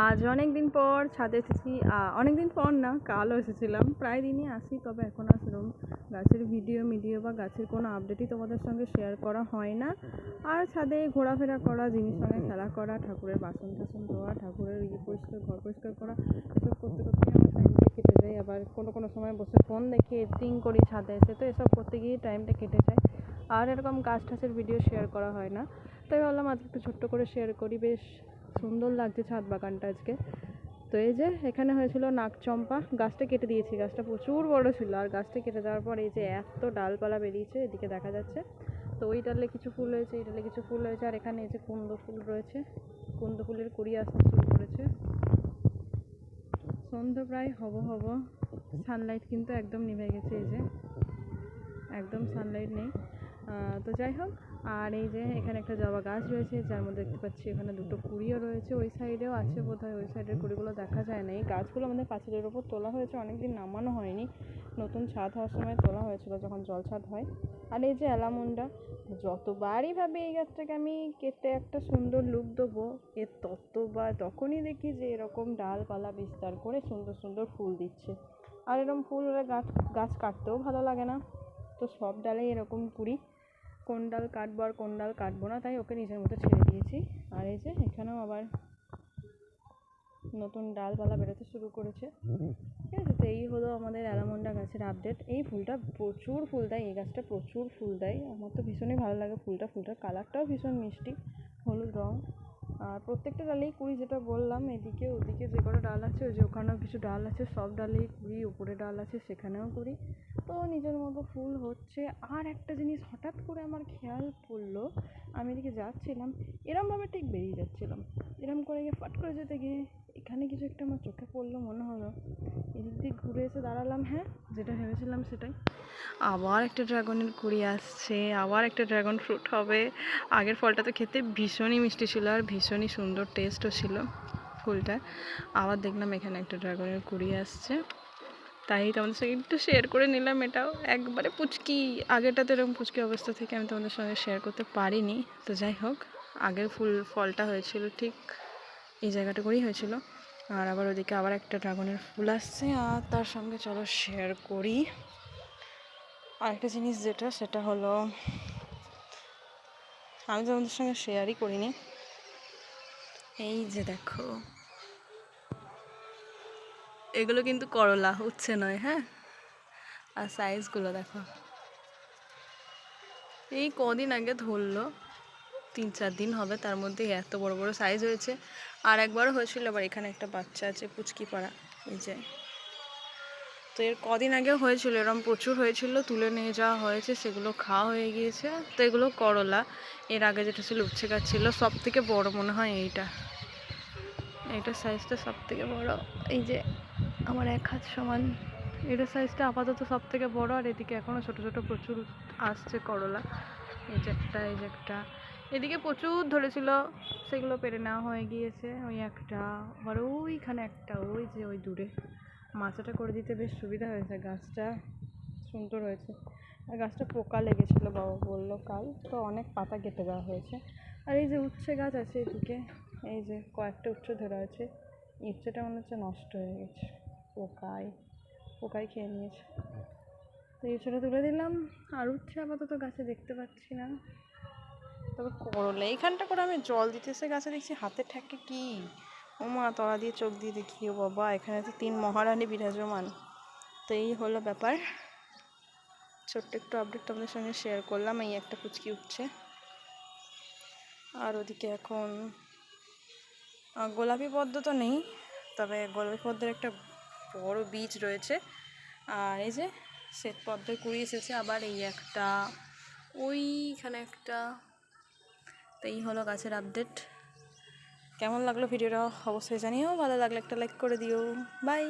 আজ অনেক দিন পর ছাদে এসেছি। অনেক দিন পর না, কালও এসেছিলাম। প্রায় দিনই আসি, তবে এখন আর সেরকম গাছের ভিডিও বা গাছের কোনো আপডেটই তোমাদের সঙ্গে শেয়ার করা হয় না। আর ছাদে ঘোরাফেরা করা, জিনিস সঙ্গে খেলা করা, ঠাকুরের বাসন টাসন ধোয়া, ঠাকুরের পরিষ্কার, ঘর পরিষ্কার করা, এসব করতে করতে আমার টাইমটা কেটে যায়। আবার কোনো সময় বসে ফোন দেখে এডিটিং করি ছাদে এসে, তো এসব করতে গিয়ে টাইমটা কেটে যায়। আর এরকম গাছ টাছের ভিডিও শেয়ার করা হয় না, তাই ভাবলাম আজকে একটু ছোট্ট করে শেয়ার করি। বেশ সুন্দর লাগছে ছাদ বাগানটা আজকে। তো এই যে এখানে হয়েছিল নাগচম্পা, গাছটা কেটে দিয়েছি। গাছটা প্রচুর বড় ছিল, আর গাছটা কেটে দেওয়ার পর এই যে এত ডালপালা বেরিয়েছে, এদিকে দেখা যাচ্ছে। তো ওই ডালে কিছু ফুল হয়েছে, এই ডালে কিছু ফুল হয়েছে, আর এখানে এই যে কুন্দ ফুল রয়েছে, কুন্দ ফুলের কুড়ি আসতে শুরু করেছে। সন্ধ্যা প্রায় হব, সানলাইট কিন্তু একদম নিভে গেছে, এই যে একদম সানলাইট নেই। তো যাই হোক, আর এই যে এখানে একটা জবা গাছ রয়েছে, যার মধ্যে দেখতে পাচ্ছি এখানে দুটো কুড়িও রয়েছে। ওই সাইডেও আছে বোধহয়, ওই সাইডের কুড়িগুলো দেখা যায় না। এই গাছগুলো আমাদের পাঁচিলের ওপর তোলা হয়েছে, অনেকদিন নামানো হয়নি। নতুন ছাদ হওয়ার সময় তোলা হয়েছিল, যখন জল ছাদ হয়। আর এই যে অ্যালামন্ডা, যতবারই ভাবি এই গাছটাকে আমি কেটে একটা সুন্দর লুক দেবো, তখনই দেখি যে এরকম ডালপালা বিস্তার করে সুন্দর সুন্দর ফুল দিচ্ছে। আর এরকম ফুল হলে গাছ কাটতেও ভালো লাগে না। তো সব ডালেই এরকম কুড়ি, কোন ডাল কাটবো আর কোন ডাল কাটবো না, তাই ওকে নিজের মতো ছেড়ে দিয়েছি। আর এই যে এখানেও আবার নতুন ডালপালা বেরোতে শুরু করেছে। ঠিক আছে, তো এই হলো আমাদের অ্যালামন্ডা গাছের আপডেট। এই ফুলটা প্রচুর ফুল দেয়, এই গাছটা প্রচুর ফুল দেয়, আমার তো ভীষণই ভালো লাগে ফুলটার কালারটাও ভীষণ মিষ্টি, হলুদ রঙ। আর প্রত্যেকটা ডালেই কুড়ি, যেটা বললাম। এদিকে ওদিকে যে কটা ডাল আছে, ওই যে ওখানেও কিছু ডাল আছে, সব ডালেই কুড়ি। উপরে ডাল আছে, সেখানেও কুড়ি। তো নিজের মতো ফুল হচ্ছে। আর একটা জিনিস হঠাৎ করে আমার খেয়াল পড়লো, আমি এদিকে যাচ্ছিলাম, এরমভাবে ঠিক বেরিয়ে যাচ্ছিলাম, এরম করে গিয়ে ফাট করে যেতে গিয়ে এখানে কিছু একটা আমার চোখে পড়লো, মনে হলো। এদিক দিয়ে ঘুরে এসে দাঁড়ালাম, হ্যাঁ, যেটা ভেবেছিলাম সেটাই। আবার একটা ড্রাগনের কুড়ি আসছে, আবার একটা ড্রাগন ফ্রুট হবে। আগের ফলটা তো খেতে ভীষণই মিষ্টি ছিল, আর ভীষণই সুন্দর টেস্টও ছিল ফুলটা। আবার দেখলাম এখানে একটা ড্রাগনের কুড়ি আসছে, তাই তোমাদের সঙ্গে একটু শেয়ার করে নিলাম। এটাও একবারে পুচকি, আগেরটাতে এরকম পুচকি অবস্থা থেকে আমি তোমাদের সঙ্গে শেয়ার করতে পারিনি। তো যাই হোক, আগের ফলটা হয়েছিল ঠিক এই জায়গাটা করেই হয়েছিল। আর আবার ওদিকে আবার একটা ড্রাগনের ফুল আসছে, আর তার সঙ্গে চলো শেয়ার করি আরেকটা জিনিস, সেটা হলো আমি তোমাদের সঙ্গে শেয়ারই করিনি। এই যে দেখো, এগুলো কিন্তু করলা, উচ্ছে নয়, হ্যাঁ। আর সাইজগুলো দেখো, এই কদিন আগে ধরলো, 3-4 দিন হবে, তার মধ্যে এত বড় বড় সাইজ হয়েছে। আর একবারও হয়েছিল, আবার এখানে একটা বাচ্চা আছে পুচকি পাড়া, এই যে। তো এর কদিন আগে হয়েছিল, এরকম প্রচুর হয়েছিল, তুলে নিয়ে যাওয়া হয়েছে, সেগুলো খাওয়া হয়ে গিয়েছে। তো এগুলো করলা। এর আগে যেটা ছিল উচ্ছে গাছ ছিল, সব থেকে বড় মনে হয় এইটার সাইজটা সব থেকে বড়। এই যে আমার 1 হাত সমান, এটার সাইজটা আপাতত সব থেকে বড়। আর এদিকে এখনও ছোট ছোট প্রচুর আসছে করলা। এই যে একটা এদিকে প্রচুর ধরেছিল, সেগুলো পেরে নেওয়া হয়ে গিয়েছে। ওই একটা, আবার ওইখানে একটা, ওই যে ওই দূরে। মাচাটা করে দিতে বেশ সুবিধা হয়েছে, গাছটা সুন্দর হয়েছে। আর গাছটা পোকা লেগেছিলো, বাবা বললো কাল, তো অনেক পাতা কেটে দেওয়া হয়েছে। আর এই যে উচ্ছে গাছ আছে এদিকে, এই যে কয়েকটা উচ্ছে ধরে আছে, উচ্ছেটা মনে হচ্ছে নষ্ট হয়ে গেছে, পোকায় খেয়ে নিয়েছে। তো উচ্ছেটা তুলে দিলাম। আর উচ্ছে আপাতত গাছে দেখতে পাচ্ছি না, তবে করলা এইখানটা করে আমি জল দিতেছে গাছে, দেখছি হাতে ঠেকে কি, ও মা, তলা দিয়ে চোখ দিয়ে দেখি, ও বাবা, এখানে তো 3 মহারানী বিরাজমান। তো এই হলো ব্যাপার, ছোট্ট একটু আপডেট তোমাদের সঙ্গে শেয়ার করলাম। এই একটা কুচকি উঠছে। আর ওদিকে এখন গোলাপি পদ্ম তো নেই, তবে গোলাপি পদ্মের একটা বড় বীজ রয়েছে। আর এই যে শ্বেত পদ্মের কুড়ি এসেছে আবার, এই একটা, ওইখানে একটা। তো এই হলো গাছের আপডেট। কেমন লাগলো ভিডিওটা অবশ্যই জানিও, ভালো লাগলে একটা লাইক করে দিও। বাই।